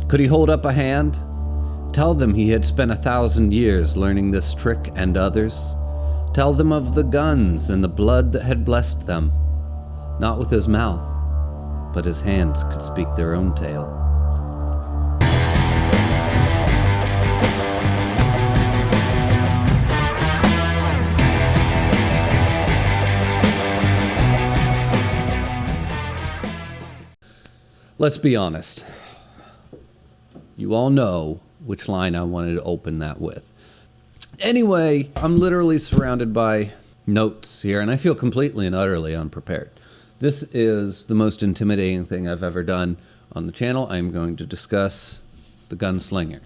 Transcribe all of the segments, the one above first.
Could he hold up a hand? Tell them he had spent 1,000 years learning this trick and others. Tell them of the guns and the blood that had blessed them. Not with his mouth, but his hands could speak their own tale. Let's be honest. You all know which line I wanted to open that with. Anyway, I'm literally surrounded by notes here, and I feel completely and utterly unprepared. This is the most intimidating thing I've ever done on the channel. I'm going to discuss The Gunslinger,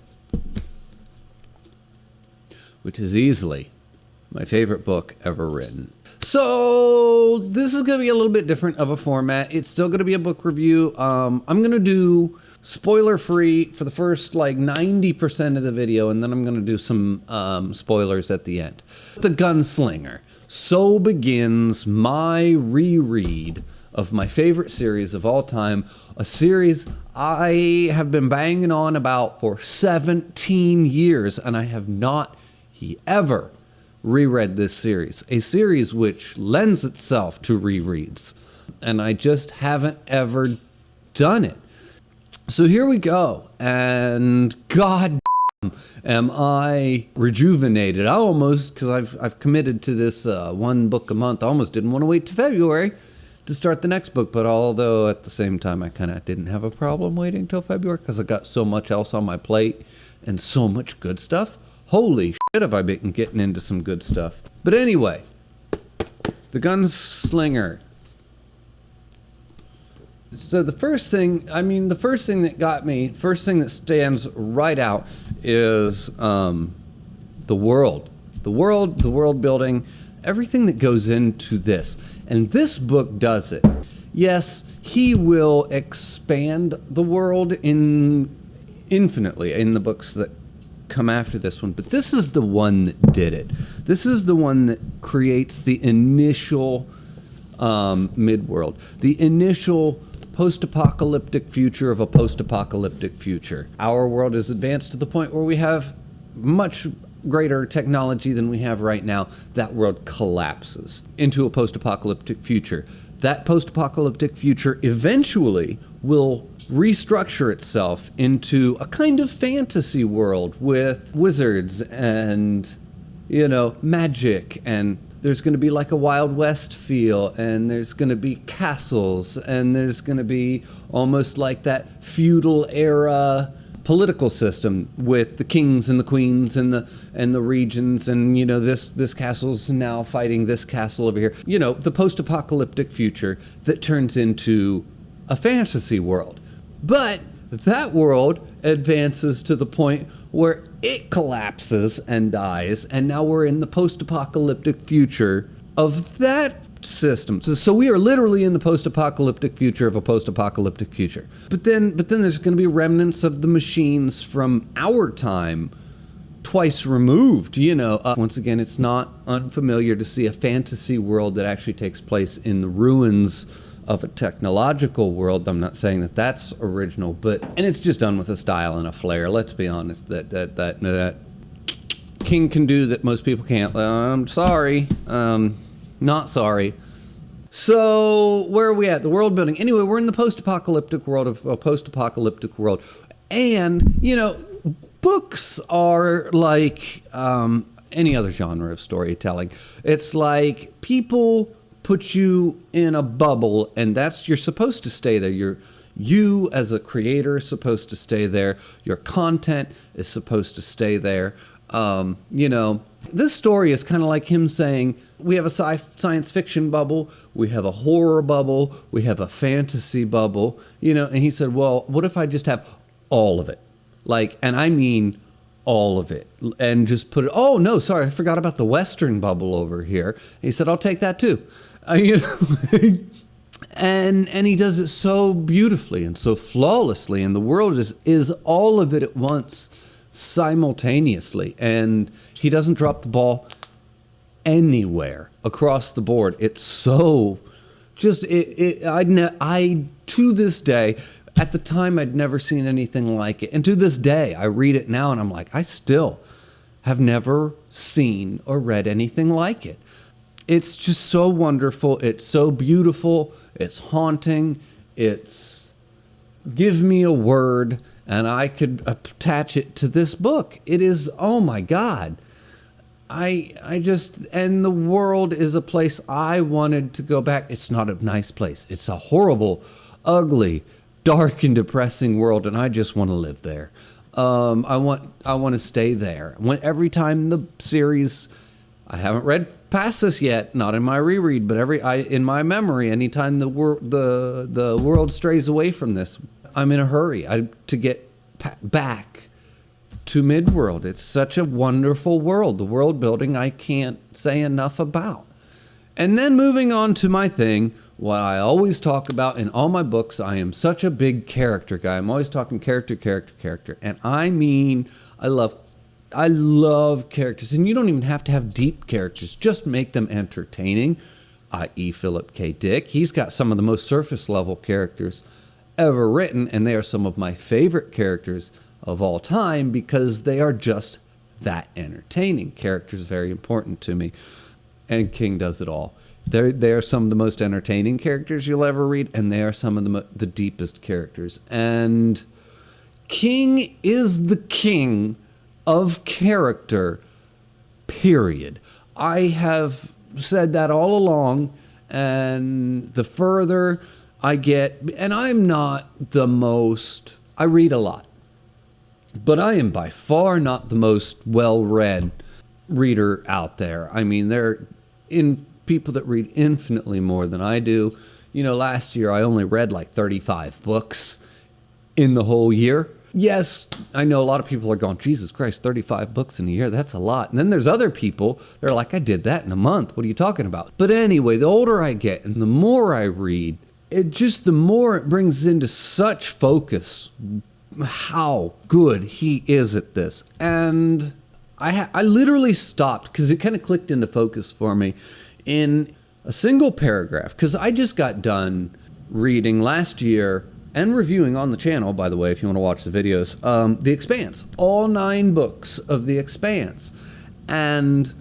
which is easily my favorite book ever written. So this is going to be a little bit different of a format. It's still going to be a book review. I'm going to do spoiler-free for the first like 90% of the video, and then I'm going to do some spoilers at the end. The Gunslinger. So begins my reread of my favorite series of all time, a series I have been banging on about for 17 years, and I have not ever reread this series, a series which lends itself to rereads, and I just haven't ever done it. So here we go, and God am I rejuvenated. I almost, because I've committed to this one book a month, I almost didn't want to wait to February to start the next book, but although at the same time I kind of didn't have a problem waiting till February because I got so much else on my plate and so much good stuff. Holy shit, have I been getting into some good stuff. But anyway, The Gunslinger. So the first thing that got me, first thing that stands right out is the world. The world building, everything that goes into this. And this book does it. Yes, he will expand the world infinitely in the books that come after this one, but this is the one that did it. This is the one that creates the initial mid-world, the initial post-apocalyptic future of a post-apocalyptic future. Our world is advanced to the point where we have much greater technology than we have right now. That world collapses into a post-apocalyptic future. That post-apocalyptic future eventually will restructure itself into a kind of fantasy world with wizards and, magic, and there's going to be like a Wild West feel, and there's going to be castles, and there's going to be almost like that feudal era political system with the kings and the queens and the regions, and this castle's now fighting this castle over here. The post-apocalyptic future that turns into a fantasy world. But that world advances to the point where it collapses and dies, and now we're in the post-apocalyptic future of that system. So we are literally in the post-apocalyptic future of a post-apocalyptic future. But then there's going to be remnants of the machines from our time, twice removed. Once again, it's not unfamiliar to see a fantasy world that actually takes place in the ruins of a technological world. I'm not saying that that's original, and it's just done with a style and a flair. Let's be honest, that King can do that most people can't. I'm sorry, not sorry. So where are we at? The world building. Anyway, we're in the post-apocalyptic world of a post-apocalyptic world, and books are like any other genre of storytelling. It's like people put you in a bubble, and you're supposed to stay there. You as a creator is supposed to stay there. Your content is supposed to stay there. This story is kind of like him saying, we have a science fiction bubble, we have a horror bubble, we have a fantasy bubble, and he said, well, what if I just have all of it? And I mean all of it, and just put it, oh no, sorry, I forgot about the Western bubble over here. He said, I'll take that too. And he does it so beautifully and so flawlessly, and the world is all of it at once, simultaneously, and he doesn't drop the ball anywhere across the board. It's so just I to this day, At the time, I'd never seen anything like it. And to this day, I read it now and I'm like, I still have never seen or read anything like it. It's just so wonderful. It's so beautiful. It's haunting. It's give me a word and I could attach it to this book. It is, oh my God. And the world is a place I wanted to go back. It's not a nice place. It's a horrible, ugly, dark and depressing world, and I just want to live there. I want to stay there. Every time the series, I haven't read past this yet, not in my reread, but in my memory, anytime the world strays away from this, I'm in a hurry to get back to Midworld. It's such a wonderful world. The world building I can't say enough about. And then moving on to my thing, what I always talk about in all my books, I am such a big character guy. I'm always talking character. And I mean, I love characters. And you don't even have to have deep characters. Just make them entertaining, i.e. Philip K. Dick. He's got some of the most surface level characters ever written. And they are some of my favorite characters of all time because they are just that entertaining. Characters very important to me. And King does it all. They are some of the most entertaining characters you'll ever read, and they are some of the deepest characters. And King is the king of character, period. I have said that all along, and the further I get, and I'm not the most, I read a lot, but I am by far not the most well-read reader out there. I mean, there are people that read infinitely more than I do. You know, last year I only read like 35 books in the whole year. Yes, I know a lot of people are going, Jesus Christ, 35 books in a year, that's a lot. And then there's other people, they're like, I did that in a month. What are you talking about? But anyway, the older I get and the more I read, the more it brings into such focus how good he is at this. And I literally stopped because it kind of clicked into focus for me in a single paragraph, because I just got done reading last year and reviewing on the channel, by the way, if you want to watch the videos, The Expanse, all 9 books of The Expanse. And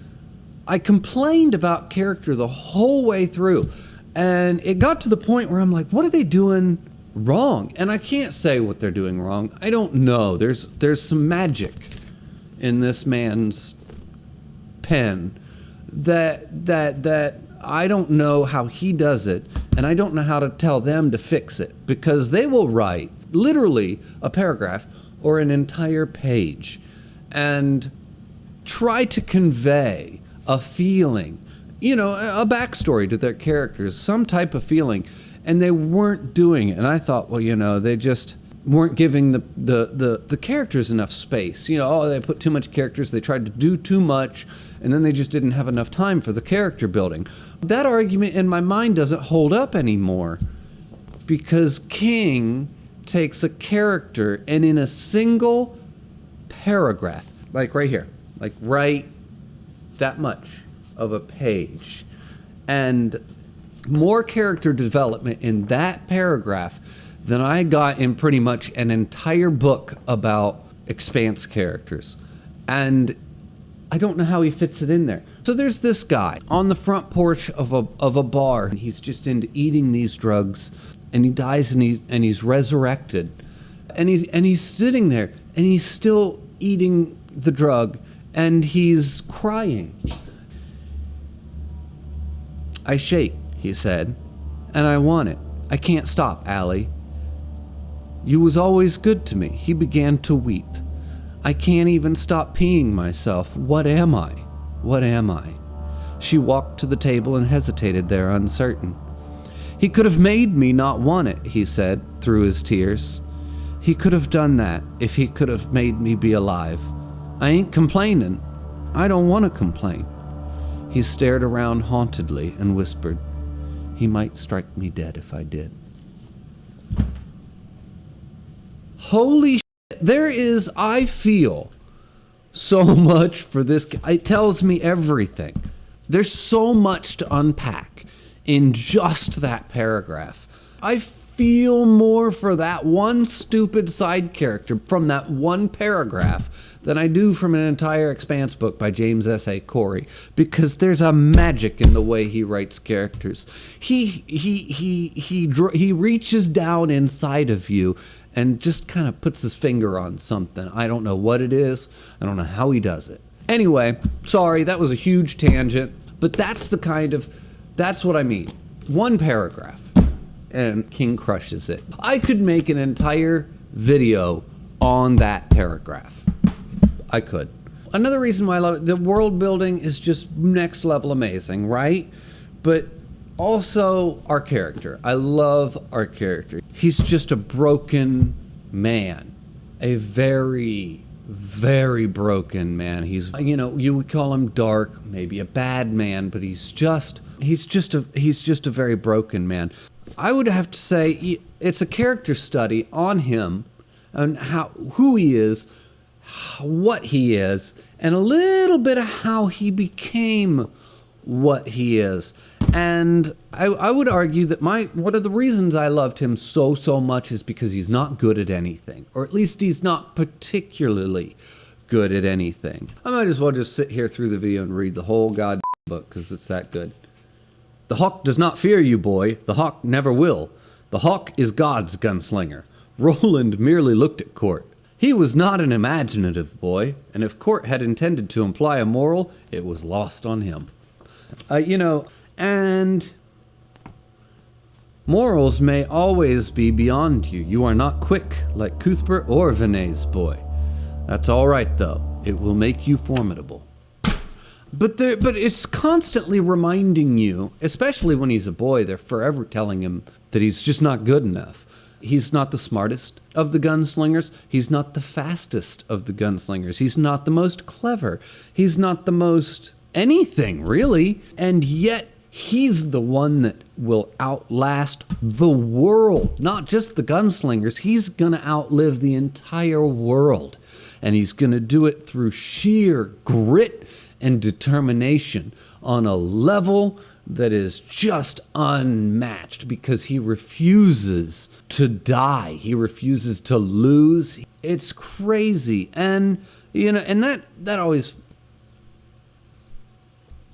I complained about character the whole way through. And it got to the point where I'm like, what are they doing wrong? And I can't say what they're doing wrong. I don't know. There's some magic in this man's pen that I don't know how he does it, and I don't know how to tell them to fix it, because they will write literally a paragraph or an entire page and try to convey a feeling, you know, a backstory to their characters, some type of feeling, and they weren't doing it. And I thought, well, you know, they just weren't giving the characters enough space. You know, they put too much characters, they tried to do too much, and then they just didn't have enough time for the character building. That argument in my mind doesn't hold up anymore, because King takes a character and in a single paragraph, like right here, like right that much of a page, and more character development in that paragraph than I got in pretty much an entire book about Expanse characters. And I don't know how he fits it in there. So there's this guy on the front porch of a bar, and he's just into eating these drugs, and he dies and he's resurrected. And he's sitting there and he's still eating the drug and he's crying. I shake, he said, and I want it. I can't stop, Allie. You was always good to me. He began to weep. I can't even stop peeing myself. What am I? What am I? She walked to the table and hesitated there, uncertain. He could have made me not want it, he said, through his tears. He could have done that if he could have made me be alive. I ain't complaining. I don't want to complain. He stared around hauntedly and whispered, he might strike me dead if I did. Holy shit. There is, I feel, so much for this. It tells me everything. There's so much to unpack in just that paragraph. I feel more for that one stupid side character from that one paragraph than I do from an entire Expanse book by James S.A. Corey, because there's a magic in the way he writes characters. He reaches down inside of you and just kind of puts his finger on something. I don't know what it is. I don't know how he does it. Anyway, sorry, that was a huge tangent, but that's what I mean. One paragraph, and King crushes it. I could make an entire video on that paragraph. I could. Another reason why I love it, the world building is just next level amazing, right? But also our character. I love our character. He's just a broken man. A very, very broken man. He's, you would call him dark, maybe a bad man, but he's just a very broken man. I would have to say it's a character study on him and who he is, what he is, and a little bit of how he became what he is. And I would argue that one of the reasons I loved him so much is because he's not good at anything, or at least he's not particularly good at anything. I might as well just sit here through the video and read the whole goddamn book because it's that good. The hawk does not fear you, boy. The hawk never will. The hawk is God's gunslinger. Roland merely looked at Court. He was not an imaginative boy, and if Court had intended to imply a moral, it was lost on him. And morals may always be beyond you. You are not quick like Cuthbert or Vinay's boy. That's all right, though. It will make you formidable. But it's constantly reminding you, especially when he's a boy, they're forever telling him that he's just not good enough. He's not the smartest of the gunslingers. He's not the fastest of the gunslingers. He's not the most clever. He's not the most anything, really. And yet, he's the one that will outlast the world. Not just the gunslingers. He's going to outlive the entire world. And he's going to do it through sheer grit and determination on a level that is just unmatched, because he refuses to die. He refuses to lose. It's crazy. And, and that always,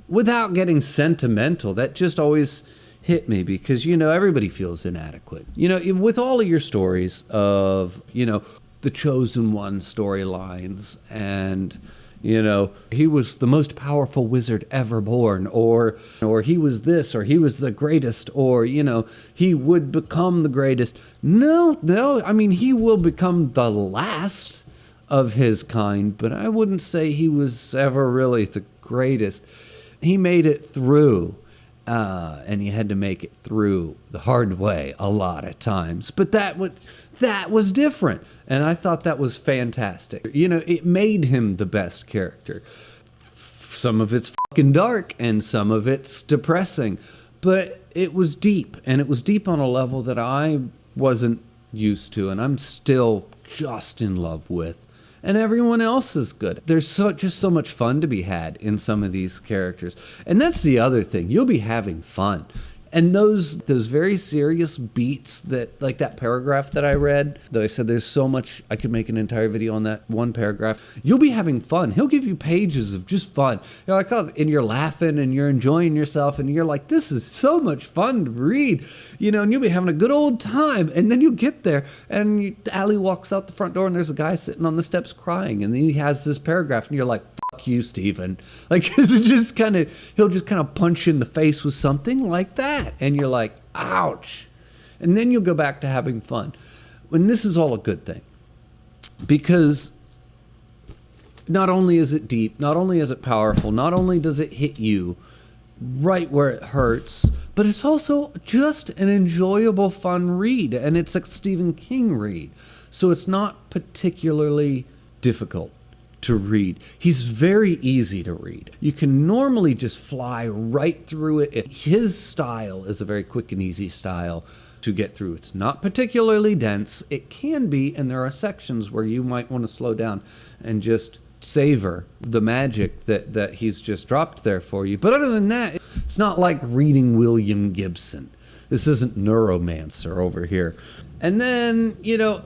without getting sentimental, that just always hit me, because, everybody feels inadequate. With all of your stories of, the chosen one storylines, and he was the most powerful wizard ever born, or he was this, or he was the greatest, or, he would become the greatest. No, I mean, he will become the last of his kind, but I wouldn't say he was ever really the greatest. He made it through, and he had to make it through the hard way a lot of times. But that was different, and I thought that was fantastic. It made him the best character. Some of it's fucking dark, and some of it's depressing, but it was deep, and it was deep on a level that I wasn't used to, and I'm still just in love with. And everyone else is good. There's just so much fun to be had in some of these characters. And that's the other thing. You'll be having fun. And those very serious beats, that, like that paragraph that I read, that I said there's so much, I could make an entire video on that one paragraph. You'll be having fun. He'll give you pages of just fun. And you're laughing and you're enjoying yourself, and you're like, this is so much fun to read, and you'll be having a good old time. And then you get there, and Allie walks out the front door, and there's a guy sitting on the steps crying, and then he has this paragraph, and you're like, fuck you, Stephen. Cause he'll just kind of punch you in the face with something like that. And you're like, ouch. And then you'll go back to having fun. And this is all a good thing. Because not only is it deep, not only is it powerful, not only does it hit you right where it hurts, but it's also just an enjoyable, fun read. And it's a Stephen King read. So it's not particularly difficult to read. He's very easy to read. You can normally just fly right through it. His style is a very quick and easy style to get through. It's not particularly dense. It can be, and there are sections where you might want to slow down and just savor the magic that he's just dropped there for you. But other than that, it's not like reading William Gibson. This isn't Neuromancer over here. And then,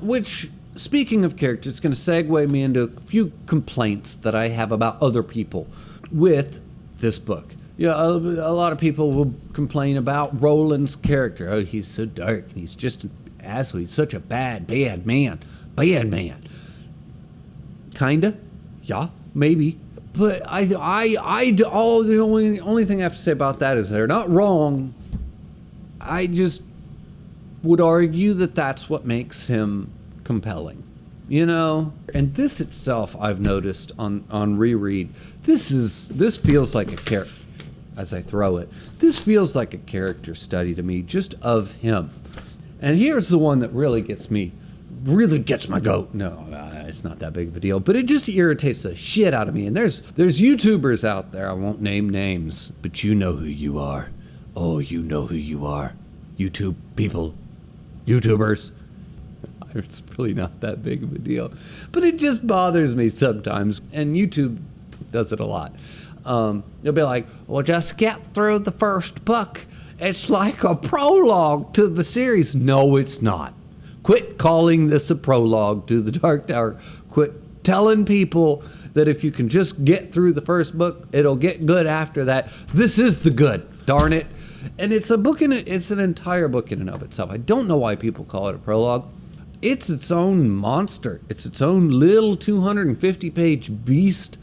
which, speaking of characters, it's going to segue me into a few complaints that I have about other people with this book. A lot of people will complain about Roland's character. Oh, he's so dark, and he's just an asshole. He's such a bad man. Kinda, yeah, maybe. But the only thing I have to say about that is they're not wrong. I just would argue that that's what makes him compelling, And this itself, I've noticed on reread, this feels like a character. As I throw it, this feels like a character study to me, just of him. And here's the one that really gets my goat. No, it's not that big of a deal, but it just irritates the shit out of me. And there's YouTubers out there, I won't name names, but you know who you are. Oh, you know who you are. YouTube people. YouTubers. It's really not that big of a deal, but it just bothers me sometimes, and YouTube does it a lot. You'll be like, well, just get through the first book. It's like a prologue to the series. No, it's not. Quit calling this a prologue to the Dark Tower. Quit telling people that if you can just get through the first book, it'll get good after that. This is the good, darn it. And it's an entire book in and of itself. I don't know why people call it a prologue. It's its own monster. It's its own little 250-page beast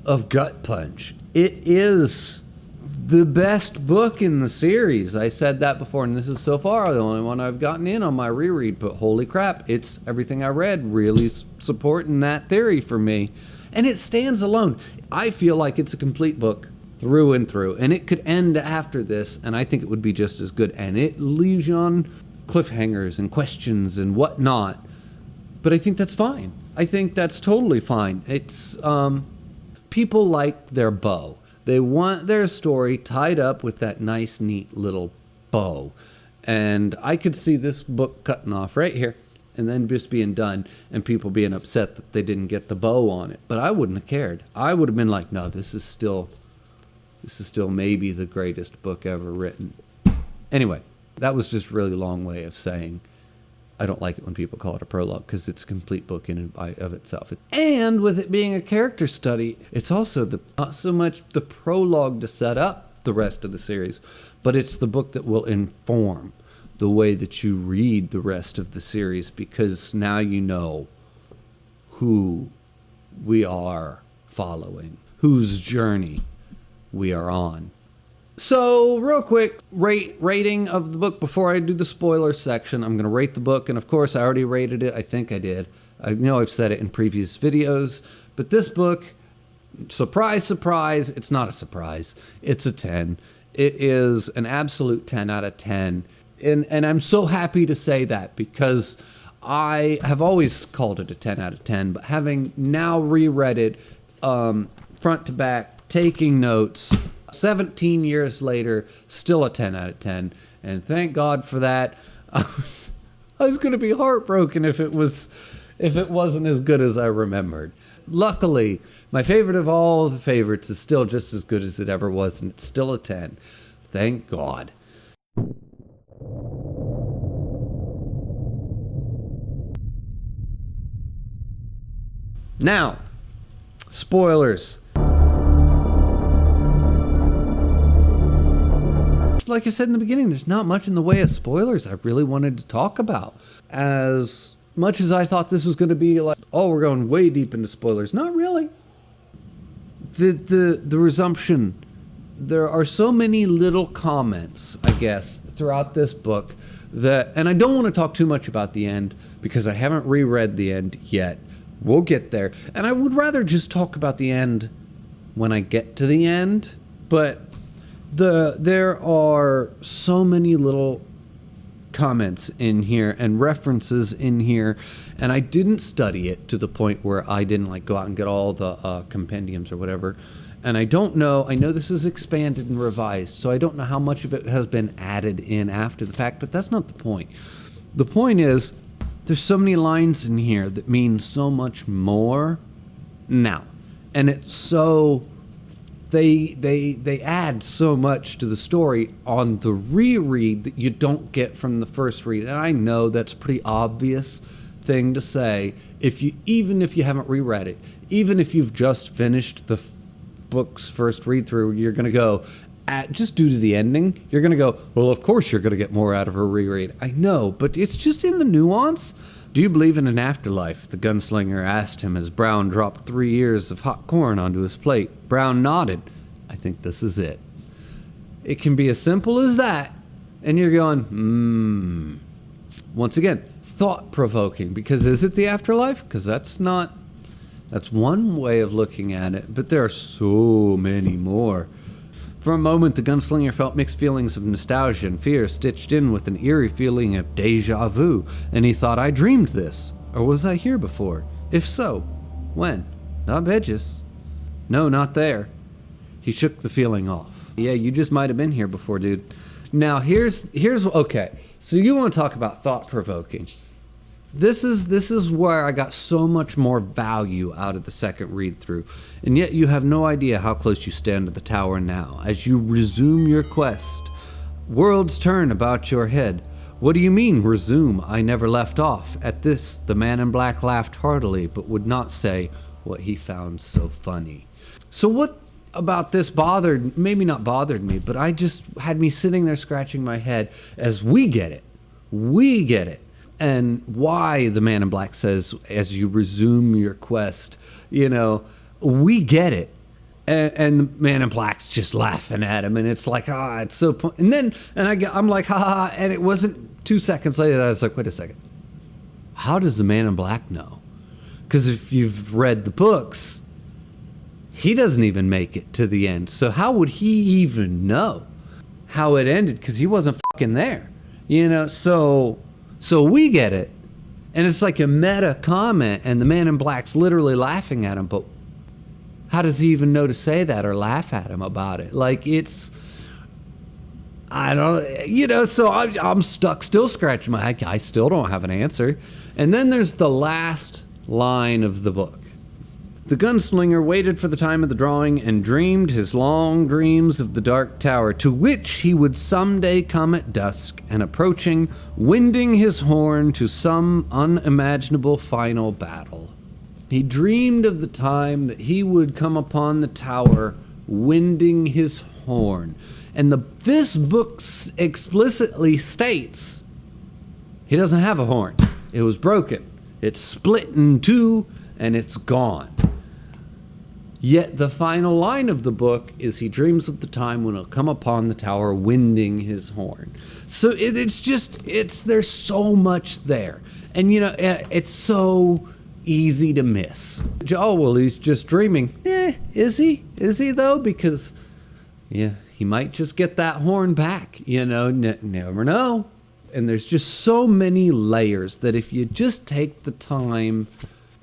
of gut punch. It is the best book in the series. I said that before, and this is so far the only one I've gotten in on my reread, but holy crap, it's everything I read really supporting that theory for me. And it stands alone. I feel like it's a complete book through and through, and it could end after this, and I think it would be just as good, and it leaves you on cliffhangers and questions and whatnot, but I think that's fine. I think that's totally fine. It's, people like their bow. They want their story tied up with that nice, neat little bow. And I could see this book cutting off right here and then just being done and people being upset that they didn't get the bow on it. But I wouldn't have cared. I would have been like, no, this is still maybe the greatest book ever written. Anyway, that was just a really long way of saying I don't like it when people call it a prologue, because it's a complete book in and of itself. And with it being a character study, it's also not so much the prologue to set up the rest of the series, but it's the book that will inform the way that you read the rest of the series, because now you know who we are following, whose journey we are on. So, real quick, rating of the book before I do the spoiler section. I'm going to rate the book, and of course, I already rated it. I think I did. I know I've said it in previous videos, but this book, surprise, surprise, it's not a surprise. It's a 10. It is an absolute 10 out of 10, and I'm so happy to say that, because I have always called it a 10 out of 10, but having now reread it front to back, taking notes, 17 years later, still a 10 out of 10. And thank God for that. I was going to be heartbroken if it wasn't as good as I remembered. Luckily, my favorite of all the favorites is still just as good as it ever was, and it's still a 10. Thank God. Now, spoilers. Like I said in the beginning, there's not much in the way of spoilers I really wanted to talk about. As much as I thought this was going to be like, oh, we're going way deep into spoilers. Not really. The resumption. There are so many little comments, I guess, throughout this book that, and I don't want to talk too much about the end because I haven't reread the end yet. We'll get there. And I would rather just talk about the end when I get to the end, but there are so many little comments in here and references in here, and I didn't study it to the point where I didn't go out and get all the compendiums or whatever. And I don't know, I know this is expanded and revised, so I don't know how much of it has been added in after the fact, but that's not the point. The point is, there's so many lines in here that mean so much more now. And it's so they add so much to the story on the reread that you don't get from the first read. And I know that's a pretty obvious thing to say. Even if you haven't reread it, even if you've just finished the book's first read through, you're going to go, just due to the ending, you're going to go, well, of course you're going to get more out of a reread. I know, but it's just in the nuance. Do you believe in an afterlife? The gunslinger asked him as Brown dropped 3 ears of hot corn onto his plate. Brown nodded. I think this is it. It can be as simple as that. And you're going, Once again, thought-provoking. Because is it the afterlife? Because that's one way of looking at it. But there are so many more. For a moment, the gunslinger felt mixed feelings of nostalgia and fear stitched in with an eerie feeling of déjà vu, and he thought, I dreamed this. Or was I here before? If so, when? Not Hedges. No, not there. He shook the feeling off. Yeah, you just might have been here before, dude. Now, here's okay. So you want to talk about thought-provoking. This is where I got so much more value out of the second read-through, and yet you have no idea how close you stand to the tower now. As you resume your quest, worlds turn about your head. What do you mean, resume? I never left off. At this, the man in black laughed heartily, but would not say what he found so funny. So what about this maybe not bothered me, but I just had me sitting there scratching my head as we get it. We get it. And why the man in black says, as you resume your quest, we get it. And the man in black's just laughing at him. And it's like, it's so... I'm like, ha. And it wasn't 2 seconds later that I was like, wait a second. How does the man in black know? Because if you've read the books, he doesn't even make it to the end. So how would he even know how it ended? Because he wasn't fucking there. So we get it, and it's like a meta comment, and the man in black's literally laughing at him, but how does he even know to say that or laugh at him about it? Like, so I'm stuck still scratching my head. I still don't have an answer. And then there's the last line of the book. The gunslinger waited for the time of the drawing and dreamed his long dreams of the dark tower, to which he would someday come at dusk, and approaching, winding his horn to some unimaginable final battle. He dreamed of the time that he would come upon the tower, winding his horn. And this book explicitly states he doesn't have a horn. It was broken. It's split in two, and it's gone. Yet the final line of the book is he dreams of the time when he'll come upon the tower winding his horn. So there's so much there. And, it's so easy to miss. Oh, well, he's just dreaming. Is he? Is he, though? Because, he might just get that horn back. Never know. And there's just so many layers that if you just take the time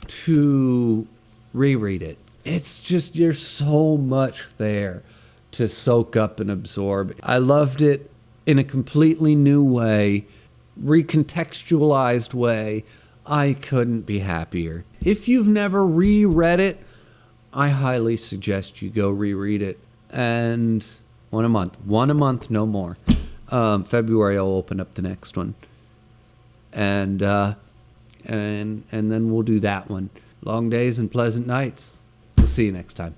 to reread it, it's just, there's so much there to soak up and absorb. I loved it in a completely new way, recontextualized way. I couldn't be happier. If you've never reread it, I highly suggest you go reread it. And one a month, no more. February I'll open up the next one. And then we'll do that one. Long days and pleasant nights. We'll see you next time.